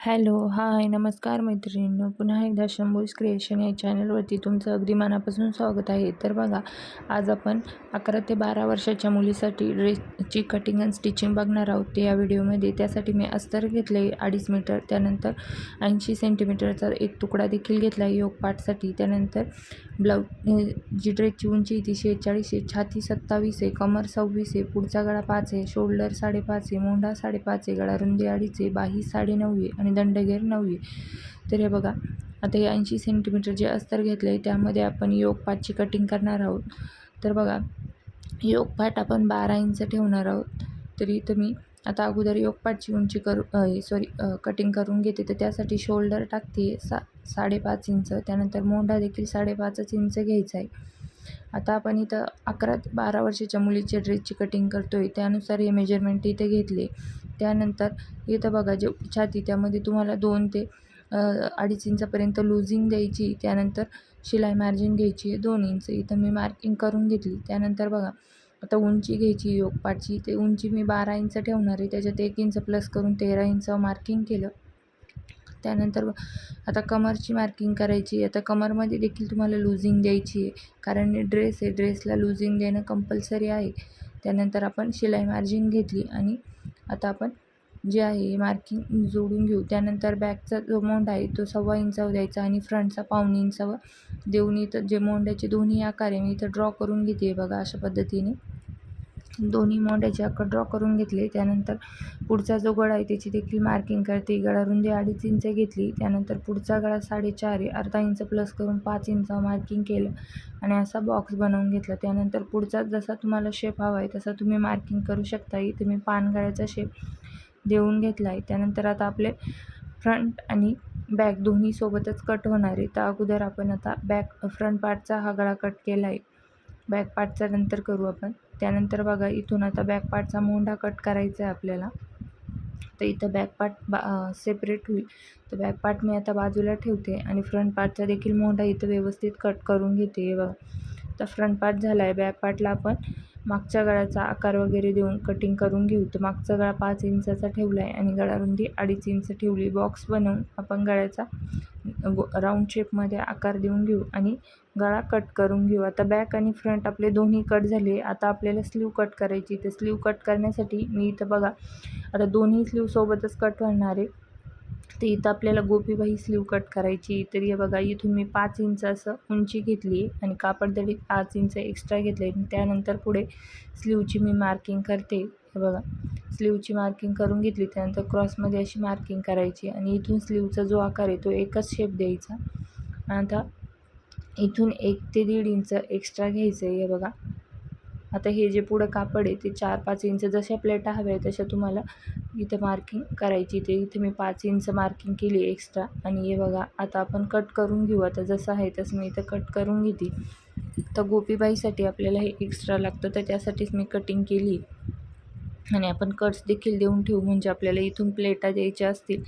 Hello, हाय, नमस्कार मैत्रिणींनो. पुन्हा एकदा शंभूज क्रिएशन या चॅनलवरती तुमचं अगदी मनापासून स्वागत आहे. तर बघा, आज आपण 11 ते 12 वर्षाच्या मुलीसाठी ड्रेसची कटिंग अँड स्टिचिंग बघणार आहोत ते या व्हिडिओमध्ये. त्यासाठी मी अस्तर घेतले 2.5 मीटर, त्यानंतर 80 सेंटीमीटरचा एक तुकडा देखील घेतला आहे योगपाठसाठी. त्यानंतर ब्लाऊज जी ड्रेसची उंची आहे ती 46 आहे, छाती 27 आहे, कमर 26 आहे, पुढचा गळा 5 आहे, शोल्डर 5.5 आहे, मोंढा 5.5 आहे, गळा रुंदी 2.5 आहे, बाही 9.5 आहे आणि दंडगेर 9 आहे. तर हे बघा, आता हे 80 सेंटीमीटर जे अस्तर घेतलं आहे त्यामध्ये आपण योगपाठची कटिंग करणार आहोत. तर बघा, योगपाठ आपण 12 इंच ठेवणार आहोत. तर इथं मी आता अगोदर योगपाठची उंची कटिंग करून घेते. तर त्यासाठी शोल्डर टाकते 5.5 इंच, त्यानंतर मोंढा देखील 5.5 इंच घ्यायचा आहे. आता आपण इथं 11 ते 12 वर्षाच्या मुलीच्या ड्रेसची कटिंग करतो आहे, त्यानुसार हे मेजरमेंट इथे घेतले. त्यानंतर इथं बघा, जे छाती त्यामध्ये तुम्हाला 2 ते 2.5 इंचापर्यंत लूजिंग द्यायची. त्यानंतर शिलाई मार्जिन घ्यायची आहे 2 इंच. इथं मी मार्किंग करून घेतली. त्यानंतर बघा, आता उंची घ्यायची योगपाठची. ते उंची मी 12 इंच ठेवणार आहे, त्याच्यात 1 इंच प्लस करून 13 इंच मार्किंग केलं. त्यानंतर आता कमरची मार्किंग करायची. आता कमरमध्ये देखील तुम्हाला लूजिंग द्यायची आहे, कारण ड्रेस आहे, ड्रेसला लूजिंग देणं कंपल्सरी आहे. त्यानंतर आपण शिलाई मार्जिन घेतली आणि आता आपण जे आहे मार्किंग जोडून घेऊ. त्यानंतर बॅकचा जो मोंढा आहे तो 1.25 इंचावर द्यायचा आणि फ्रंटचा 1.25 इंचावर देऊन इथं जे मोंढ्याचे दोन्ही आकार आहे मी इथं ड्रॉ करून घेते. बघा, अशा पद्धतीने दोन्ही मोंढ्याचे आकार ड्रॉ करून घेतले. त्यानंतर पुढचा जो गळा आहे त्याची देखील मार्किंग करते. गळा रुंदी 2.5 इंच घेतली. त्यानंतर पुढचा गळा 4.5 आहे, अर्धा इंच प्लस करून 5 इंच मार्किंग केलं आणि असा बॉक्स बनवून घेतला. त्यानंतर पुढचा जसा तुम्हाला शेप हवा आहे तसा तुम्ही मार्किंग करू शकता. इथे मी पानगळ्याचा शेप देऊन घेतला आहे. त्यानंतर आता आपले फ्रंट आणि बॅक दोन्ही सोबतच कट होणार आहे. तर अगोदर आपण आता फ्रंट पार्टचा हा गळा कट केला आहे, बॅक पार्टचा नंतर करू आपण. त्यानंतर बघा, इथून आता बॅक पार्टचा मोंढा कट करायचा आहे आपल्याला. तर इथं बॅक पार्ट सेपरेट होईल. तर बॅक पार्ट मी आता बाजूला ठेवते आणि फ्रंट पार्टचा देखील मोंढा इथं व्यवस्थित कट करून घेते. हे बघा, तर फ्रंट पार्ट झाला आहे. बॅक पार्टला आपण मागच्या गळ्याचा आकार वगैरे देऊन कटिंग करून घेऊ. तर मागचा गळा 5 इंचाचा ठेवला आहे आणि गळा रुंदी 2.5 इंच ठेवली. बॉक्स बनवून आपण गळ्याचा राऊंड शेपमध्ये आकार देऊन घेऊ आणि गळा कट करून घेऊ. आता बॅक आणि फ्रंट आपले दोन्ही कट झाले. आता आपल्याला स्लीव कट करायची. तर स्लीव कट करण्यासाठी मी इथं बघा, आता दोन्ही स्लीव सोबतच कट होणार आहे. तर इथं आपल्याला गोपीबाही स्लीव कट करायची. तर हे बघा, इथून मी 5 इंच असं उंची घेतली आणि कापड तरी 5 इंच एक्स्ट्रा घेतले. त्यानंतर पुढे स्लीवची मी मार्किंग करते. हे बघा, स्लीवची मार्किंग करून घेतली. त्यानंतर क्रॉसमध्ये अशी मार्किंग करायची आणि इथून स्लीवचा जो आकार आहे तो एकच शेप द्यायचा. आता इथून 1 ते 1.5 इंच एक्स्ट्रा घ्यायचं आहे. हे बघा, आता हे जे पुढं कापड आहे ते 4-5 इंच, जशा प्लेटा हव्या आहे तशा तुम्हाला इथं मार्किंग करायची. ते इथे मी 5 इंच मार्किंग केली एक्स्ट्रा. आणि हे बघा, आता आपण कट करून घेऊ. आता जसं आहे तसं मी इथं कट करून घेते. तर गोपीबाईसाठी आपल्याला हे एक्स्ट्रा लागतं, तर त्यासाठीच मी कटिंग केली आणि आपण कट्स देखील देऊन ठेवू, म्हणजे आपल्याला इथून प्लेटा द्यायच्या असतील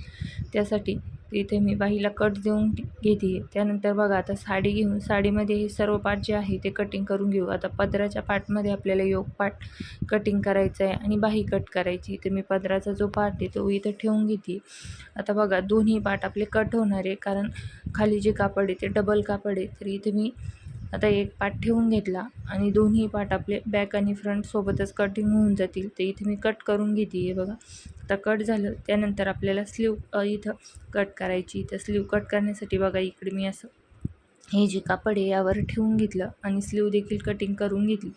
त्यासाठी. इथे मी बाहीला कट देऊन घेते. त्यानंतर बघा, आता साडी घेऊन साडीमध्ये हे सर्व पार्ट जे आहे ते कटिंग करून घेऊ. आता पदराच्या पार्टमध्ये आपल्याला योग पार्ट कटिंग करायचं आहे आणि बाही कट करायची. तर मी पदराचा जो पार्ट आहे तो इथं ठेवून घेते. आता बघा, दोन्ही पार्ट आपले कट होणार आहे, कारण खाली जे कापड आहे ते डबल कापड आहे. तर इथे मी आता एक पार्ट ठेवून घेतला आणि दोन्ही पार्ट आपले बॅक आणि फ्रंट सोबतच कटिंग होऊन जातील. तर इथे मी कट करून घेते. हे बघा, आता कट झालं. त्यानंतर आपल्याला स्लीव इथं कट करायची. तर स्लीव कट करण्यासाठी बघा, इकडे मी असं हे जे कापड आहे यावर ठेवून घेतलं आणि स्लीव देखील कटिंग करून घेतली.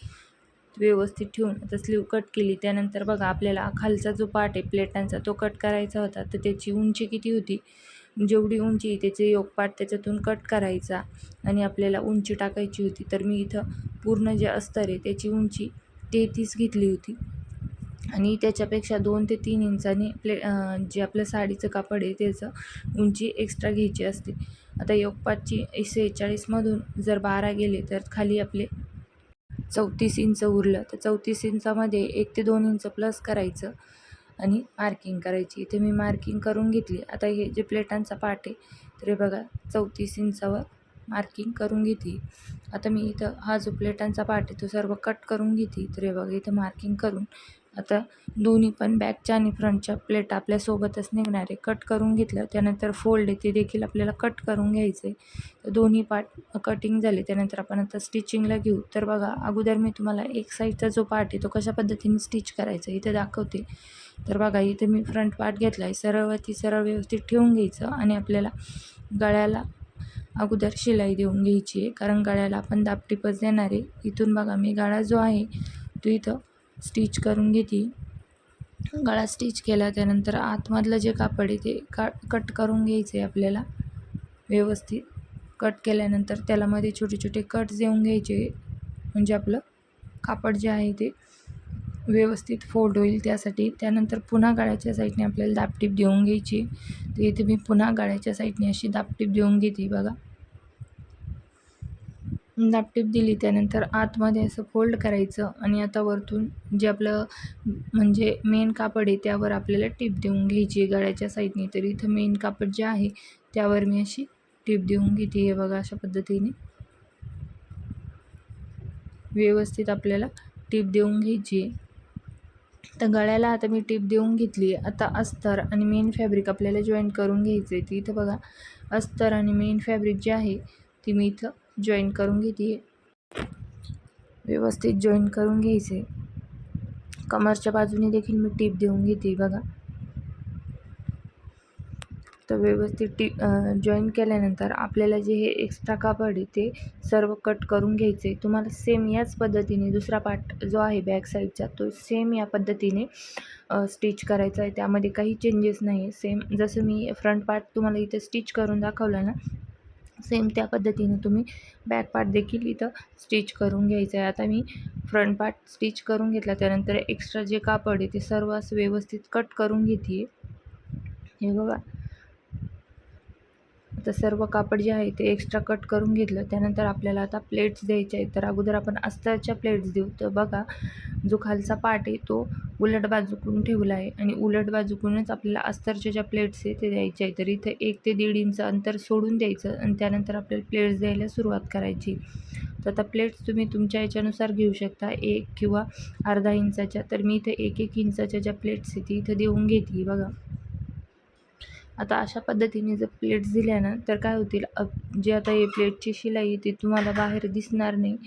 व्यवस्थित ठेवून आता स्लीव कट केली. त्यानंतर बघा, आपल्याला खालचा जो पार्ट आहे प्लेटांचा तो कट करायचा होता. तर त्याची उंची किती होती, जेवढी उंची त्याचे योगपाठ त्याच्यातून कट करायचा आणि आपल्याला उंची टाकायची होती. तर मी इथं पूर्ण जे अस्तर आहे त्याची उंची 33 घेतली होती आणि त्याच्यापेक्षा 2 ते 3 इंचाने जे आपलं साडीचं कापड आहे त्याचं उंची एक्स्ट्रा घ्यायची असते. आता योगपाठची 46मधून जर 12 गेले तर खाली आपले 34 इंच उरलं. तर 34 इंचामध्ये 1 ते 2 इंच प्लस करायचं आणि मार्किंग करायची. इथे मी मार्किंग करून घेतली. आता हे जे प्लेटांचा पार्ट आहे तर हे बघा, 34 इंचावर मार्किंग करून घेते. आता मी इथं हा जो प्लेटांचा पार्ट आहे तो सर्व कट करून घेते. तर हे बघा, इथं मार्किंग करून आता दोन्ही पण बॅकच्या आणि फ्रंटच्या प्लेट आपल्यासोबतच निघणार आहे. कट करून घेतलं, त्यानंतर फोल्ड आहे ते देखील आपल्याला कट करून घ्यायचं आहे. तर दोन्ही पार्ट कटिंग झाले, त्यानंतर आपण आता स्टिचिंगला घेऊ. तर बघा, अगोदर मी तुम्हाला एक साईडचा जो पार्ट आहे तो कशा पद्धतीने स्टिच करायचा इथे दाखवते. तर बघा, इथे मी फ्रंट पार्ट घेतला आहे, सरळवरती सरळ व्यवस्थित ठेवून घ्यायचं आणि आपल्याला गळ्याला अगोदर शिलाई देऊन घ्यायची आहे, कारण गळ्याला आपण दाबटीपच देणार आहे. इथून बघा, मी गळा जो आहे तो इथं स्टिच करून घेते. गळा स्टिच केला, त्यानंतर आतमधलं जे कापड आहे ते कट करून घ्यायचं आहे आपल्याला व्यवस्थित. कट केल्यानंतर त्याला मध्ये छोटे छोटे कट देऊन घ्यायचे, म्हणजे आपलं कापड जे आहे ते व्यवस्थित फोल्ड होईल त्यासाठी. त्यानंतर पुन्हा गळ्याच्या साईडने आपल्याला दाबटीप देऊन घ्यायची. तर इथे मी पुन्हा गळ्याच्या साईडने अशी दाबटीप देऊन घेते. बघा, दाबटीप दिली, त्यानंतर आतमध्ये असं फोल्ड करायचं आणि आता वरतून जे आपलं म्हणजे मेन कापड आहे त्यावर आपल्याला टीप देऊन घ्यायची गळ्याच्या साईडने. तर इथं मेन कापड जे आहे त्यावर मी अशी टीप देऊन घेते. हे बघा, अशा पद्धतीने व्यवस्थित आपल्याला टीप देऊन घ्यायची आहे. तर गळ्याला आता मी टीप देऊन घेतली आहे. आता अस्तर आणि मेन फॅब्रिक आपल्याला जॉईन करून घ्यायचं आहे. ती इथं बघा, अस्तर आणि मेन फॅब्रिक जे आहे ती मी इथं जॉईन करून घेते आहे. व्यवस्थित जॉईन करून घ्यायचे. कमरच्या बाजूने देखील मी टीप देऊन घेते. बघा, तर व्यवस्थित जॉईन केल्यानंतर आपल्याला जे हे एक्स्ट्रा कापड आहे ते सर्व कट करून घ्यायचे. तुम्हाला सेम याच पद्धतीने दुसरा पार्ट जो आहे बॅक साईडचा तो सेम या पद्धतीने स्टिच करायचा आहे. त्यामध्ये काही चेंजेस नाही. सेम जसं मी फ्रंट पार्ट तुम्हाला इथं स्टिच करून दाखवला ना, सेम त्या पद्धतीने तुम्ही बॅक पार्ट देखील इथं स्टिच करून घ्यायचं आहे. आता मी फ्रंट पार्ट स्टिच करून घेतला, त्यानंतर एक्स्ट्रा जे कापड आहे ते सर्व असं व्यवस्थित कट करून घेते. हे बघा, आता सर्व कापड जे आहे ते एक्स्ट्रा कट करून घेतलं. त्यानंतर आपल्याला आता प्लेट्स द्यायचे आहेत. तर अगोदर आपण अस्तरच्या प्लेट्स देऊ. तर बघा, जो खालचा पार्ट आहे तो उलट बाजूकडून ठेवला आहे आणि उलट बाजूकडूनच आपल्याला अस्तरच्या ज्या प्लेट्स आहे ते द्यायचे आहे. तर इथं 1 ते 1.5 इंच अंतर सोडून द्यायचं आणि त्यानंतर आपल्याला प्लेट्स द्यायला सुरुवात करायची. तर आता प्लेट्स तुम्ही तुमच्या याच्यानुसार घेऊ शकता, 1 किंवा अर्धा इंचाच्या. तर मी इथं 1-1 इंचाच्या ज्या प्लेट्स आहे ती इथं देऊन घेते. बघा, आता अशा पद्धतीने जर प्लेट्स दिल्या ना तर काय होतील, जे आता हे प्लेटची शिलाई ती तुम्हाला बाहेर दिसणार नाही.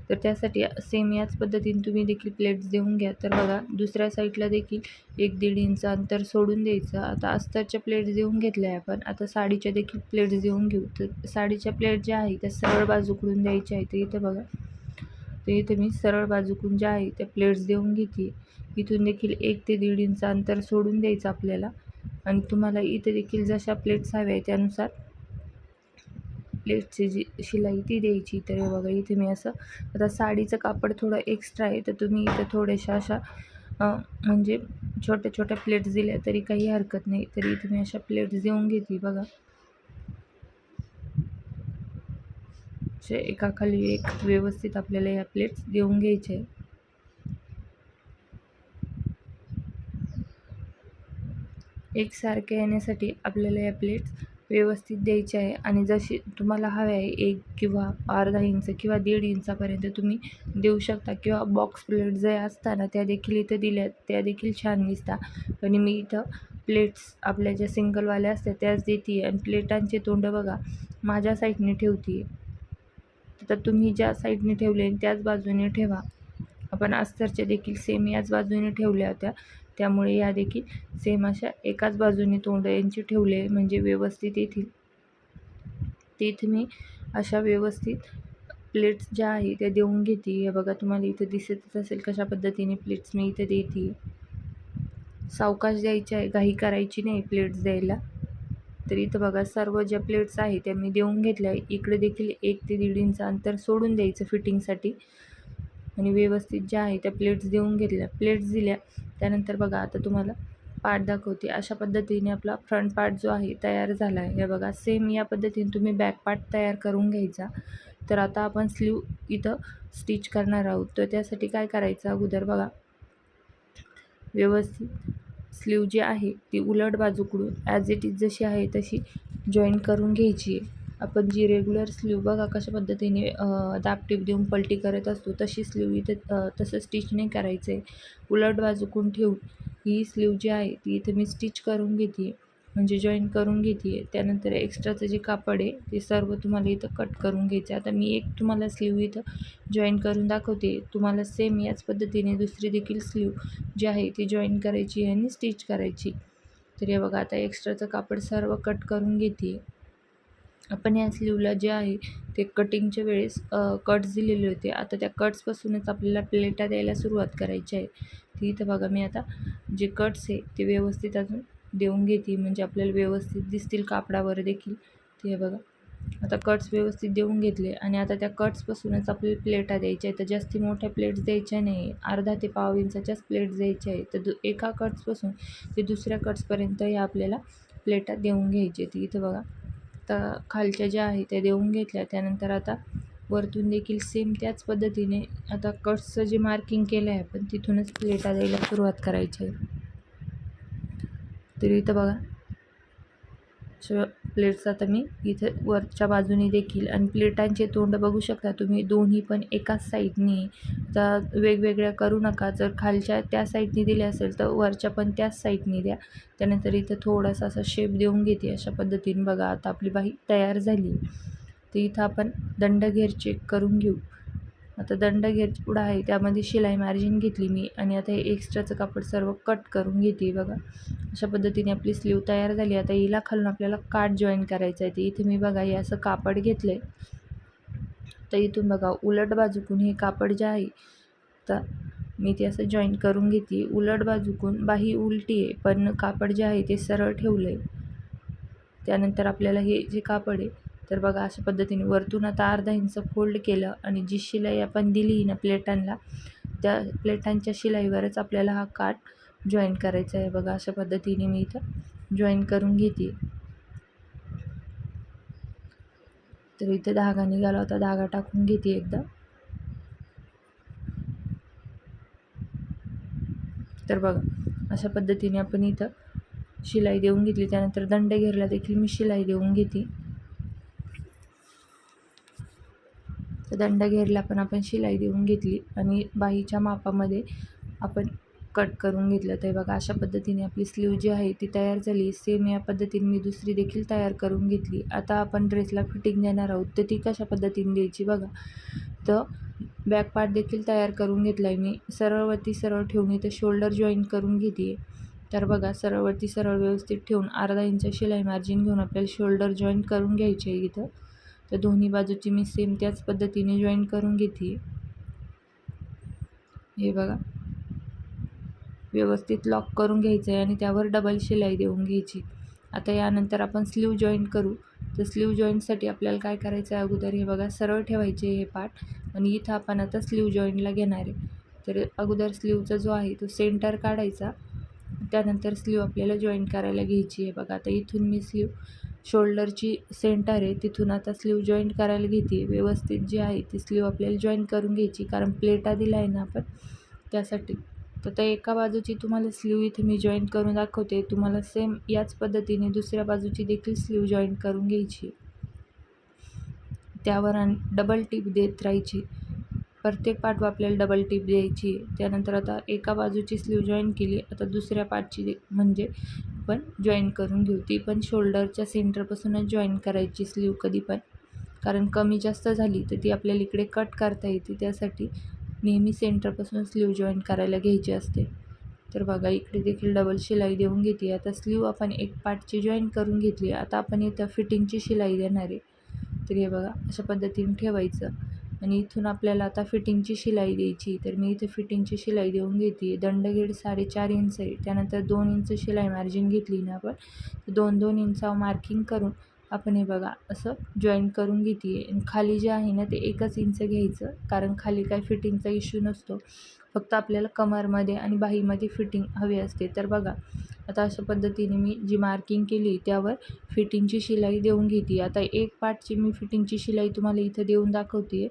तर त्यासाठी सेम याच पद्धतीने तुम्ही देखील प्लेट्स देऊन घ्या. तर बघा, दुसऱ्या साईडला देखील 1-1.5 इंच अंतर सोडून द्यायचं. आता अस्तरच्या प्लेट्स देऊन घेतल्या आहे आपण, आता साडीच्या देखील प्लेट्स देऊन घेऊ. तर साडीच्या प्लेट ज्या आहे त्या सरळ बाजूकडून द्यायच्या आहेत. तर इथं बघा, तर इथे मी सरळ बाजूकडून ज्या आहे त्या प्लेट्स देऊन घेते. इथून देखील 1 ते 1.5 इंच अंतर सोडून द्यायचं आपल्याला आणि तुम्हाला इथे देखील जशा प्लेट्स हव्या आहे त्यानुसार प्लेट्सची जी शिलाई ती द्यायची. तर हे बघा, इथे मी असं, आता साडीचं कापड थोडं एक्स्ट्रा आहे तर तुम्ही इथं थोड्याशा अशा म्हणजे छोट्या छोट्या प्लेट्स दिल्या तरी काही हरकत नाही. तर इथे मी अशा प्लेट्स देऊन घेते. बघा, एकाखाली एक व्यवस्थित आपल्याला या प्लेट्स देऊन घ्यायच्या आहे. एकसारखे येण्यासाठी आपल्याला या प्लेट्स व्यवस्थित द्यायच्या आहे आणि जशी तुम्हाला हवे आहे 1 किंवा अर्धा इंच किंवा 1.5 इंचापर्यंत तुम्ही देऊ शकता, किंवा बॉक्स प्लेट जे असतात त्या देखील इथं दिल्या त्या देखील छान दिसतात. आणि मी इथं प्लेट्स आपल्या ज्या सिंगलवाल्या असतात त्याच देते आणि प्लेटांचे तोंड बघा माझ्या साईडने ठेवते. तर तुम्ही ज्या साईडने ठेवले त्याच बाजूने ठेवा. आपण अस्तरच्या देखील सेम याच बाजूने ठेवल्या होत्या, त्यामुळे या देखील सेम अशा एकाच बाजूने तोंड यांची ठेवले म्हणजे व्यवस्थित येतील. ते इथे मी अशा व्यवस्थित प्लेट्स ज्या आहे त्या देऊन घेते. हे बघा, तुम्हाला इथं दिसतच असेल कशा पद्धतीने प्लेट्स मी इथे देते. सावकाश द्यायची आहे, घाई करायची नाही प्लेट्स द्यायला. तर इथं बघा, सर्व ज्या प्लेट्स आहे त्या मी देऊन घेतल्या. इकडे देखील 1 ते 1.5 इंच अंतर सोडून द्यायचं फिटिंगसाठी आणि व्यवस्थित ज्या आहे त्या प्लेट्स देऊन घेतल्या. प्लेट्स दिल्या त्यानंतर बघा, आता तुम्हाला पार्ट दाखवते. अशा पद्धतीने आपला फ्रंट पार्ट जो आहे तयार झाला आहे. हे बघा, सेम या पद्धतीने तुम्ही बॅक पार्ट तयार करून घ्यायचा. तर आता आपण स्लीव इथं स्टिच करणार आहोत. तर त्यासाठी काय करायचं, अगोदर बघा, व्यवस्थित स्लीव जी आहे ती उलट बाजूकडून ॲज इट इज जशी आहे तशी जॉईन करून घ्यायची आहे. आपण जी रेग्युलर स्लीव बघा कशा पद्धतीने दाबटीप देऊन पलटी करत असतो तशी स्लीव इथे तसं स्टिच नाही करायचं आहे. उलट बाजूकडून ठेवून ही स्लीव जी आहे ती इथे मी स्टिच करून घेते म्हणजे जॉईन करून घेते. त्यानंतर एक्स्ट्राचं जे कापड आहे ते सर्व तुम्हाला इथं कट करून घ्यायचं. आता मी एक तुम्हाला स्लीव इथं जॉईन करून दाखवते. तुम्हाला सेम याच पद्धतीने दुसरी देखील स्लीव जी आहे ती जॉईन करायची आणि स्टिच करायची. तर हे बघा आता एक्स्ट्राचं कापड सर्व कट करून घेते. आपण या स्लीवला जे आहे ते कटिंगच्या वेळेस कट्स दिलेले होते. आता त्या कट्सपासूनच आपल्याला प्लेटा द्यायला सुरुवात करायची आहे. ती इथं बघा मी आता जे कट्स आहे ते व्यवस्थित अजून देऊन घेते म्हणजे आपल्याला व्यवस्थित दिसतील कापडावर देखील. ते बघा आता कट्स व्यवस्थित देऊन घेतले आणि आता त्या कट्सपासूनच आपल्याला प्लेटा द्यायच्या आहेत. तर जास्ती मोठ्या प्लेट्स द्यायच्या नाही, अर्धा ते पाव इंचाच्याच प्लेट्स द्यायच्या आहेत. तर एका कट्सपासून ते दुसऱ्या कट्सपर्यंत या आपल्याला प्लेटा देऊन घ्यायचे. ती इथं बघा आता खालच्या ज्या आहेत त्या देऊन घेतल्या. त्यानंतर आता वरतून देखील सेम त्याच पद्धतीने आता कट्सचं जे मार्किंग केलं आहे आपण तिथूनच प्लेटा द्यायला सुरुवात करायची आहे. तर इथं बघा प्लेट्स आता मी इथं वरच्या बाजूने देखील आणि प्लेटांचे तोंड बघू शकता तुम्ही दोन्ही पण एकाच साईडने. तर वेगवेगळ्या करू नका. जर खालच्या त्या साईडने दिल्या असेल तर वरच्या पण त्याच साईडने द्या. त्यानंतर इथं थोडासा असा शेप देऊन घेते अशा पद्धतीने. बघा आता आपली बाही तयार झाली. तर इथं आपण दंडघेर चेक करून घेऊ. आता दंडघेर पुढं आहे त्यामध्ये शिलाई मार्जिन घेतली मी आणि आता हे एक्स्ट्राचं कापड सर्व कट करून घेते. बघा अशा पद्धतीने आपली स्लीव तयार झाली. आता हिला खालून आपल्याला काठ जॉईन करायचं आहे. ते इथे मी बघा हे असं कापड घेतलं आहे. तर इथून बघा उलट बाजूकडून हे कापड जे आहे तर मी ते असं जॉईन करून घेते. उलट बाजूकडून बाही उलटी आहे पण कापड जे आहे ते सरळ ठेवलं आहे. त्यानंतर आपल्याला हे जे कापड आहे तर बघा अशा पद्धतीने वरतून आता अर्धा इंच फोल्ड केलं आणि जी शिलाई आपण दिली ना प्लेटांना त्या प्लेटांच्या शिलाईवरच आपल्याला हा काठ जॉईन करायचा आहे. बघा अशा पद्धतीने मी इथं जॉईन करून घेते. तर इथं धागा निघाला होता, धागा टाकून घेते एकदा. तर बघा अशा पद्धतीने आपण इथं शिलाई देऊन घेतली. त्यानंतर दंडघेरला देखील मी शिलाई देऊन घेते. तर दंडघेरला पण आपण शिलाई देऊन घेतली आणि बाहीच्या मापामध्ये आपण कट करून घेतलं. तर बघा अशा पद्धतीने आपली स्लीव जी आहे ती तयार झाली. सेम या पद्धतीने मी दुसरी देखील तयार करून घेतली. आता आपण ड्रेसला फिटिंग देणार आहोत तर ती कशा पद्धतीने द्यायची बघा. तर बॅक पार्ट देखील तयार करून घेतला आहे मी. सरळवरती सरळ ठेवून इथं शोल्डर जॉईन करून घेते. तर बघा सरळवरती सरळ व्यवस्थित ठेवून अर्धा इंच शिलाई मार्जिन घेऊन आपल्याला शोल्डर जॉईन करून घ्यायचे आहे इथं. तर दोन्ही बाजूची मी सेम त्याच पद्धतीने जॉईन करून घेते. हे बघा व्यवस्थित लॉक करून घ्यायचं आहे आणि त्यावर डबल शिलाई देऊन घ्यायची. आता यानंतर आपण स्लीव जॉईन करू. तर स्लीव जॉईनसाठी आपल्याला काय करायचं आहे अगोदर हे बघा सरळ ठेवायचे हे पार्ट आणि इथं आपण आता स्लीव जॉईनला घेणार आहे. तर अगोदर स्लीवचा जो आहे तो सेंटर काढायचा. त्यानंतर स्लीव आपल्याला जॉईन करायला घ्यायची आहे. बघा आता इथून मी स्लीव शोल्डरची सेंटर आहे तिथून आता स्लीव जॉईन करायला घेते. व्यवस्थित जी आहे ती स्लीव आपल्याला जॉईन करून घ्यायची कारण प्लेटा दिला आहे ना आपण त्यासाठी. तर त्या एका बाजूची तुम्हाला स्लीव इथे मी जॉईन करून दाखवते. तुम्हाला सेम याच पद्धतीने दुसऱ्या बाजूची देखील स्लीव जॉईन करून घ्यायची. त्यावर आणि डबल टिप देत राहायची. प्रत्येक पार्टवर आपल्याला डबल टिप द्यायची. त्यानंतर आता एका बाजूची स्लीव जॉईन केली. आता दुसऱ्या पार्टची म्हणजे पण जॉईन करून घेऊ. ती पण शोल्डरच्या सेंटरपासूनच जॉईन करायची स्लीव कधी पण, कारण कमी जास्त झाली तर ती आपल्याला इकडे कट करता येते. त्यासाठी नेहमी सेंटरपासून स्लीव जॉईन करायला घ्यायची असते. तर बघा इकडे देखील डबल शिलाई देऊन घेते. आता स्लीव आपण एक पार्टची जॉईन करून घेतली. आता आपण इथं फिटिंगची शिलाई देणार आहे. तर हे बघा अशा पद्धतीने ठेवायचं आणि इथून आपल्याला आता फिटिंगची शिलाई द्यायची. तर मी इथे फिटिंगची शिलाई देऊन घेते. दंडघेर 4.5 इंच आहे. त्यानंतर 2 इंच शिलाई मार्जिन घेतली ना आपण 2-2 इंचावर मार्किंग करून आपण हे बघा असं जॉईन करून घेते आहे. आणि खाली जे आहे ना ते 1 इंच घ्यायचं कारण खाली काही फिटिंगचा इश्यू नसतो. फक्त आपल्याला कमरमध्ये आणि बाहीमध्ये फिटिंग हवी असते. तर बघा आता अशा पद्धतीने मी जी मार्किंग केली त्यावर फिटिंगची शिलाई देऊन घेते. आता एक पार्टची मी फिटिंगची शिलाई तुम्हाला इथं देऊन दाखवते.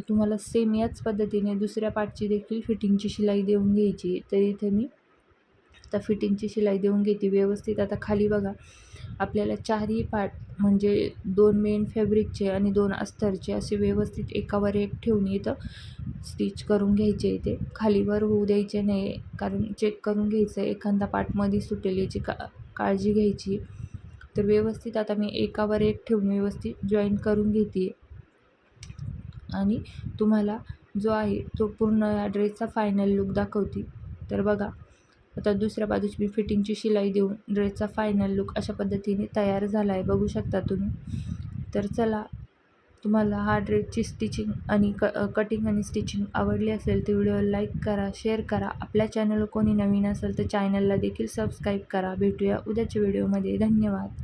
तुम्हाला सेम याच पद्धतीने दुसऱ्या पार्टची देखील फिटिंगची शिलाई देऊन घ्यायची. तर इथे मी आता फिटिंगची शिलाई देऊन घेते व्यवस्थित. आता खाली बघा आपल्याला चारही पार्ट म्हणजे 2 मेन फॅब्रिकचे आणि 2 अस्तरचे असे व्यवस्थित एकावर एक ठेवून इथं स्टिच करून घ्यायचे. इथे खालीवर होऊ द्यायचे नाही, कारण चेक करून घ्यायचं एखादा पार्टमध्ये सुटेल याची काळजी घ्यायची. तर व्यवस्थित आता मी एकावर एक ठेवून व्यवस्थित जॉईन करून घेते आणि तुम्हाला जो आहे तो पूर्ण या ड्रेसचा फायनल लूक दाखवते. तर बघा, आता दुसऱ्या बाजूची मी फिटिंगची शिलाई देऊन ड्रेसचा फायनल लूक अशा पद्धतीने तयार झाला आहे, बघू शकता तुम्ही. तर चला, तुम्हाला हा ड्रेसची स्टिचिंग आणि कटिंग आणि स्टिचिंग आवडली असेल तर व्हिडिओला लाईक करा, शेअर करा. आपल्या चॅनलवर कोणी नवीन असेल तर चॅनलला देखील सबस्क्राईब करा. भेटूया उद्याच्या व्हिडिओमध्ये. धन्यवाद.